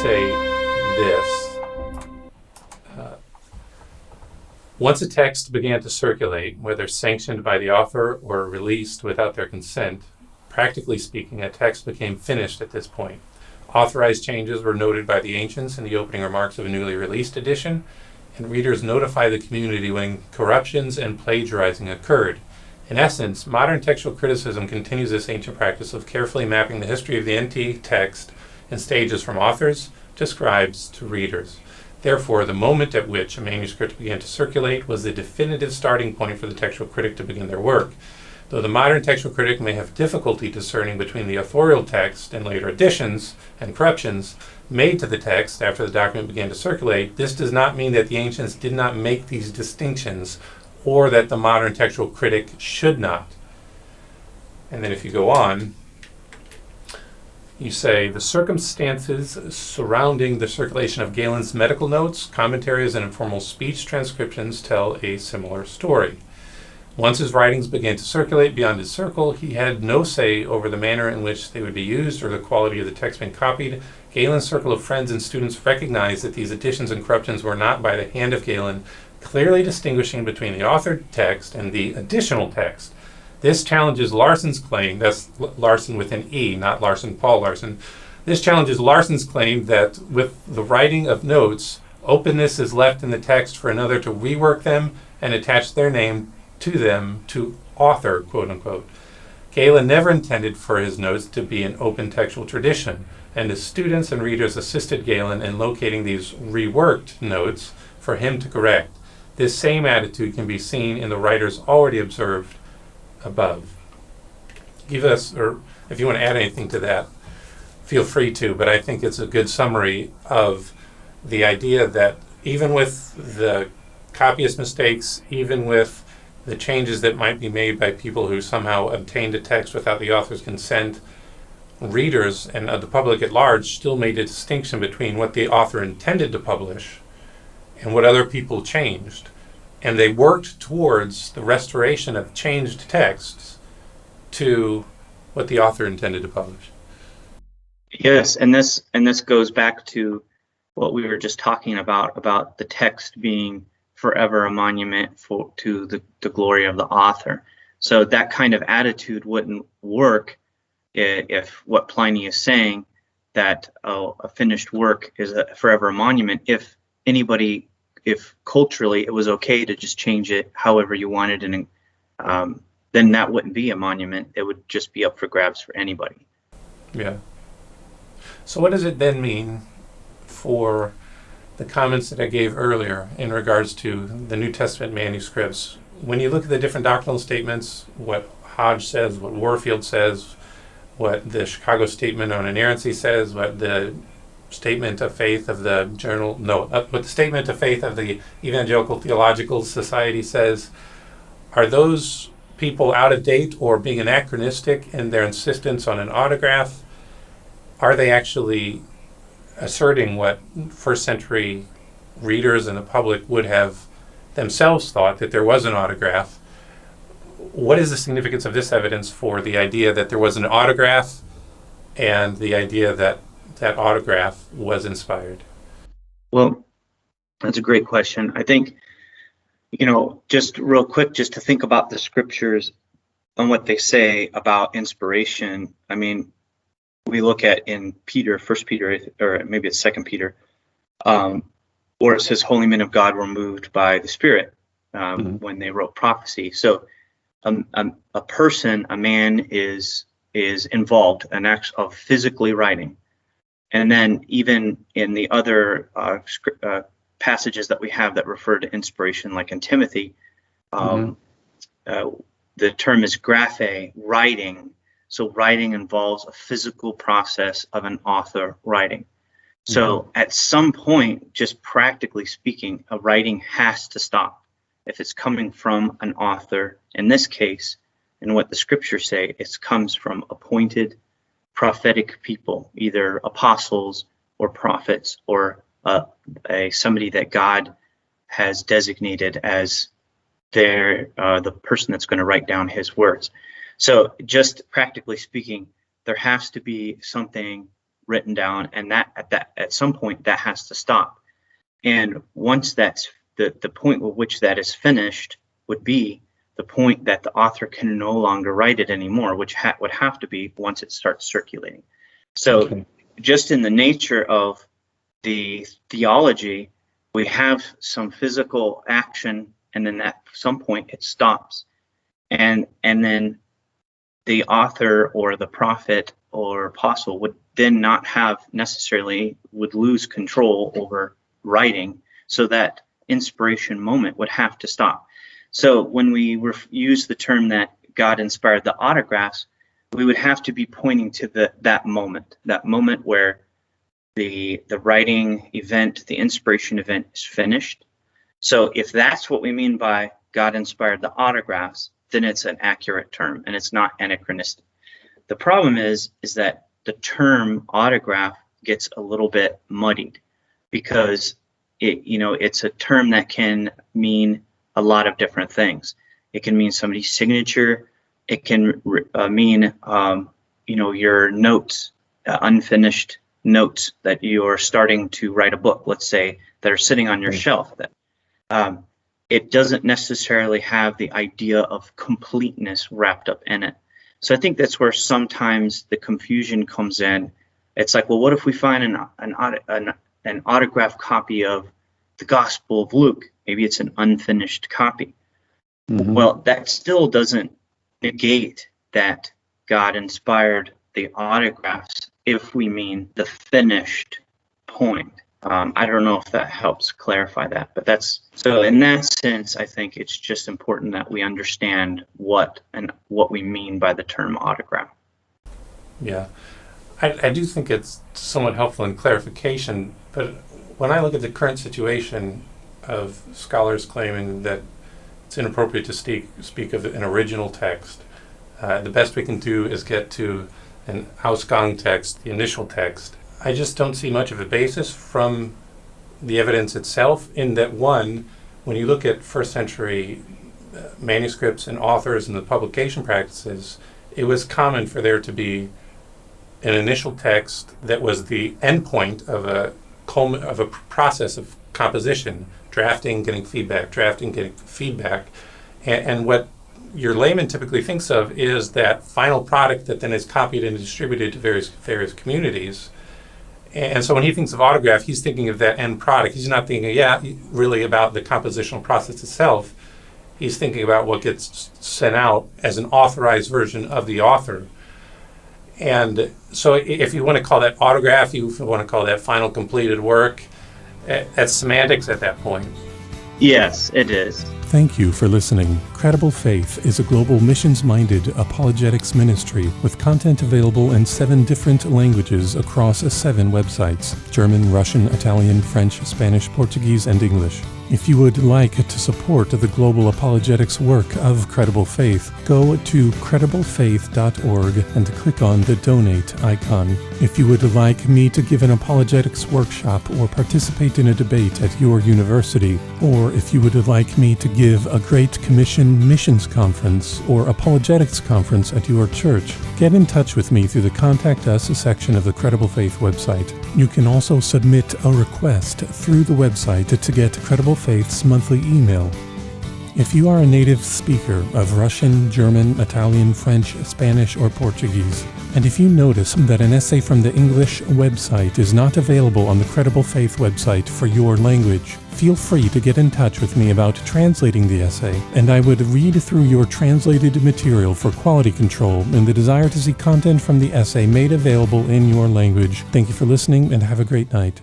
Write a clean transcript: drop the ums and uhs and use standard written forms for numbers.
say this. Once a text began to circulate, whether sanctioned by the author or released without their consent, practically speaking, a text became finished at this point. Authorized changes were noted by the ancients in the opening remarks of a newly released edition, and readers notify the community when corruptions and plagiarizing occurred. In essence, modern textual criticism continues this ancient practice of carefully mapping the history of the NT text in stages from authors to scribes to readers. Therefore, the moment at which a manuscript began to circulate was the definitive starting point for the textual critic to begin their work. Though the modern textual critic may have difficulty discerning between the authorial text and later additions and corruptions made to the text after the document began to circulate, this does not mean that the ancients did not make these distinctions or that the modern textual critic should not. And then if you go on, you say, the circumstances surrounding the circulation of Galen's medical notes, commentaries, and informal speech transcriptions tell a similar story. Once his writings began to circulate beyond his circle, he had no say over the manner in which they would be used or the quality of the text being copied. Galen's circle of friends and students recognized that these additions and corruptions were not by the hand of Galen, clearly distinguishing between the authored text and the additional text. This challenges Larsson's claim, that's Larsson with an E, not Larson Paul Larsson. This challenges Larsson's claim that with the writing of notes, openness is left in the text for another to rework them and attach their name to them to author, quote unquote. Galen never intended for his notes to be an open textual tradition, and his students and readers assisted Galen in locating these reworked notes for him to correct. This same attitude can be seen in the writers already observed above. Give us, or if you want to add anything to that, feel free to, but I think it's a good summary of the idea that even with the copyist mistakes, even with the changes that might be made by people who somehow obtained a text without the author's consent, readers and the public at large still made a distinction between what the author intended to publish and what other people changed. And they worked towards the restoration of changed texts to what the author intended to publish. Yes, and this goes back to what we were just talking about the text being forever a monument to the glory of the author. So that kind of attitude wouldn't work if what Pliny is saying, that a finished work is a forever a monument, if culturally it was okay to just change it however you wanted, and then that wouldn't be a monument. It would just be up for grabs for anybody. Yeah. So what does it then mean for the comments that I gave earlier in regards to the New Testament manuscripts? When you look at the different doctrinal statements, what Hodge says, what Warfield says, what the Chicago Statement on Inerrancy says, what the Statement of Faith of the what the Statement of Faith of the Evangelical Theological Society says, are those people out of date or being anachronistic in their insistence on an autograph? Are they actually asserting what first century readers and the public would have themselves thought, that there was an autograph? What is the significance of this evidence for the idea that there was an autograph and the idea that that autograph was inspired? Well, that's a great question. I think, just real quick, just to think about the scriptures and what they say about inspiration. I mean, we look at in Peter, 1 Peter, or maybe it's 2 Peter, where it says, "Holy men of God were moved by the Spirit when they wrote prophecy." So a person, a man is involved, an act of physically writing. And then even in the other passages that we have that refer to inspiration, like in Timothy, the term is graphe, writing. So writing involves a physical process of an author writing. So at some point, just practically speaking, a writing has to stop. If it's coming from an author, in this case, and what the scriptures say, it comes from appointed prophetic people, either apostles or prophets, or somebody that God has designated as the person that's going to write down his words. So just practically speaking, there has to be something written down, and at some point that has to stop. And once that's the point at which that is finished would be the point that the author can no longer write it anymore, which would have to be once it starts circulating. So Okay. just in the nature of the theology, we have some physical action, and then at some point it stops. And then the author or the prophet or apostle would then not have necessarily, would lose control over writing, so that inspiration moment would have to stop. So when we use the term that God inspired the autographs, we would have to be pointing to that moment where the writing event, the inspiration event is finished. So if that's what we mean by God inspired the autographs, then it's an accurate term and it's not anachronistic. The problem is that the term autograph gets a little bit muddied, because it's a term that can mean a lot of different things. It can mean somebody's signature. It can mean your notes, unfinished notes that you are starting to write a book, let's say, that are sitting on your shelf. That it doesn't necessarily have the idea of completeness wrapped up in it. So I think that's where sometimes the confusion comes in. It's like, well, what if we find an autographed copy of the Gospel of Luke? Maybe it's an unfinished copy. Mm-hmm. Well, that still doesn't negate that God inspired the autographs if we mean the finished point. I don't know if that helps clarify that, but that's so in that sense, I think it's just important that we understand what we mean by the term autograph. Yeah, I do think it's somewhat helpful in clarification, but when I look at the current situation of scholars claiming that it's inappropriate to speak of an original text, the best we can do is get to an Ausgang text, the initial text. I just don't see much of a basis from the evidence itself, in that, one, when you look at first century manuscripts and authors and the publication practices, it was common for there to be an initial text that was the endpoint of a process of composition, drafting, getting feedback, and what your layman typically thinks of is that final product that then is copied and distributed to various communities. And so when he thinks of autograph, he's thinking of that end product. He's not thinking, really about the compositional process itself. He's thinking about what gets sent out as an authorized version of the author. And so if you want to call that autograph, you want to call that final completed work, that's semantics at that point. Yes, it is. Thank you for listening. Credible Faith is a global missions-minded apologetics ministry with content available in 7 different languages across 7 websites: German, Russian, Italian, French, Spanish, Portuguese, and English. If you would like to support the global apologetics work of Credible Faith, go to crediblefaith.org and click on the donate icon. If you would like me to give an apologetics workshop or participate in a debate at your university, or if you would like me to give a Great Commission missions conference or apologetics conference at your church, get in touch with me through the Contact Us section of the Credible Faith website. You can also submit a request through the website to get Credible Faith's monthly email. If you are a native speaker of Russian, German, Italian, French, Spanish, or Portuguese, and if you notice that an essay from the English website is not available on the Credible Faith website for your language, feel free to get in touch with me about translating the essay, and I would read through your translated material for quality control and the desire to see content from the essay made available in your language. Thank you for listening, and have a great night.